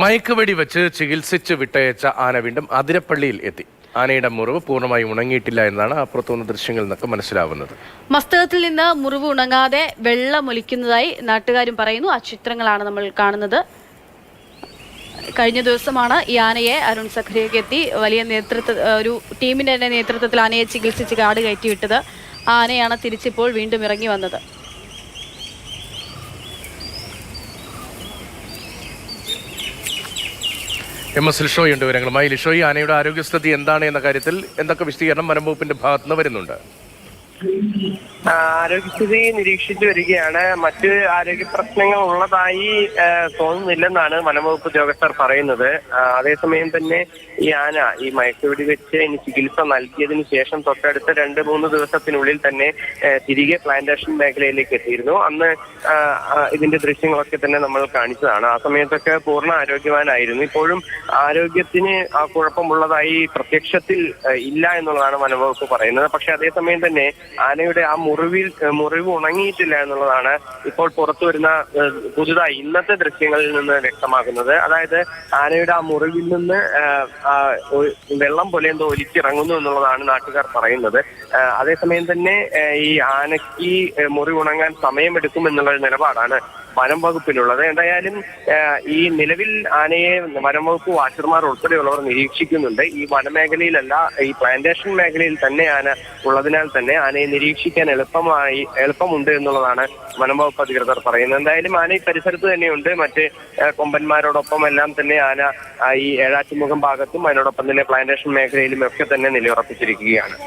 മയക്കുവെടി വെച്ച് ചികിത്സിച്ച് വിട്ടയച്ച ആന വീണ്ടും അതിരപ്പള്ളിയിൽ എത്തി. ആനയുടെ മുറിവ് പൂർണ്ണമായി ഉണങ്ങിയിട്ടില്ല എന്നാണ് അപ്പുറത്തുനിന്ന ദൃശ്യങ്ങളിൽ നിന്നൊക്കെ മനസ്സിലാവുന്നത്. മസ്തകത്തിൽ നിന്ന് മുറിവ് ഉണങ്ങാതെ വെള്ളമൊലിക്കുന്നതായി നാട്ടുകാരും പറയുന്നു. ആ ചിത്രങ്ങളാണ് നമ്മൾ കാണുന്നത്. കഴിഞ്ഞ ദിവസമാണ് ഈ ആനയെ അരുൺ സഖറിയൊക്കെ എത്തി വലിയ ഒരു ടീമിന്റെ തന്നെ നേതൃത്വത്തിൽ ആനയെ ചികിത്സിച്ച് കാട് കയറ്റിവിട്ടത്. ആനയാണ് തിരിച്ചിപ്പോൾ വീണ്ടും ഇറങ്ങി വന്നത്. MS ലിഷോയുണ്ട് വിവരങ്ങളുമായി. ലിഷോയി, ആനയുടെ ആരോഗ്യസ്ഥിതി എന്താണ് എന്ന കാര്യത്തിൽ എന്തൊക്കെ വിശദീകരണം വനം വകുപ്പിന്റെ ഭാഗത്തുനിന്ന് വരുന്നുണ്ട്? ആരോഗ്യസ്ഥിതി നിരീക്ഷിച്ചു വരികയാണ്. മറ്റ് ആരോഗ്യ പ്രശ്നങ്ങൾ ഉള്ളതായി തോന്നുന്നില്ലെന്നാണ് വനംവകുപ്പ് ഉദ്യോഗസ്ഥർ പറയുന്നത്. അതേസമയം തന്നെ ഈ ആന ഈ മയക്കുവെടി വെച്ച് ഇനി ചികിത്സ നൽകിയതിനു ശേഷം തൊട്ടടുത്ത 2-3 ദിവസത്തിനുള്ളിൽ തന്നെ തിരികെ പ്ലാന്റേഷൻ മേഖലയിലേക്ക് എത്തിയിരുന്നു. അന്ന് ഇതിന്റെ ദൃശ്യങ്ങളൊക്കെ തന്നെ നമ്മൾ കാണിച്ചതാണ്. ആ സമയത്തൊക്കെ പൂർണ്ണ ആരോഗ്യവാനായിരുന്നു. ഇപ്പോഴും ആരോഗ്യത്തിന് കുഴപ്പമുള്ളതായി പ്രത്യക്ഷത്തിൽ ഇല്ല എന്നുള്ളതാണ് വനംവകുപ്പ് പറയുന്നത്. പക്ഷെ അതേസമയം തന്നെ ആനയുടെ ആ മുറിവ് ഉണങ്ങിയിട്ടില്ല എന്നുള്ളതാണ് ഇപ്പോൾ പുറത്തു വരുന്ന പുതുതായി ഇന്നത്തെ ദൃശ്യങ്ങളിൽ നിന്ന് വ്യക്തമാകുന്നത്. അതായത് ആനയുടെ ആ മുറിവിൽ നിന്ന് വെള്ളം പോലെ എന്തോ ഒലിച്ചിറങ്ങുന്നു എന്നുള്ളതാണ് നാട്ടുകാർ പറയുന്നത്. അതേസമയം തന്നെ ഈ ആനയ്ക്ക് മുറിവുണങ്ങാൻ സമയമെടുക്കും എന്നുള്ള നിലപാടാണ് വനം വകുപ്പിനുള്ളത്. എന്തായാലും ഈ നിലവിൽ ആനയെ വനം വകുപ്പ് വാച്ചർമാർ ഉൾപ്പെടെയുള്ളവർ നിരീക്ഷിക്കുന്നുണ്ട്. ഈ വനമേഖലയിലല്ല, ഈ പ്ലാന്റേഷൻ മേഖലയിൽ തന്നെ ആന ഉള്ളതിനാൽ തന്നെ ആനയെ നിരീക്ഷിക്കാൻ എളുപ്പമുണ്ട് എന്നുള്ളതാണ് വനം വകുപ്പ് അധികൃതർ പറയുന്നത്. എന്തായാലും ആന ഈ പരിസരത്ത് തന്നെയുണ്ട്. മറ്റ് കൊമ്പന്മാരോടൊപ്പം എല്ലാം തന്നെ ആന ഈ ഏഴാറ്റുമുഖം ഭാഗത്തും അതിനോടൊപ്പം തന്നെ പ്ലാന്റേഷൻ മേഖലയിലും ഒക്കെ തന്നെ നിലയുറപ്പിച്ചിരിക്കുകയാണ്.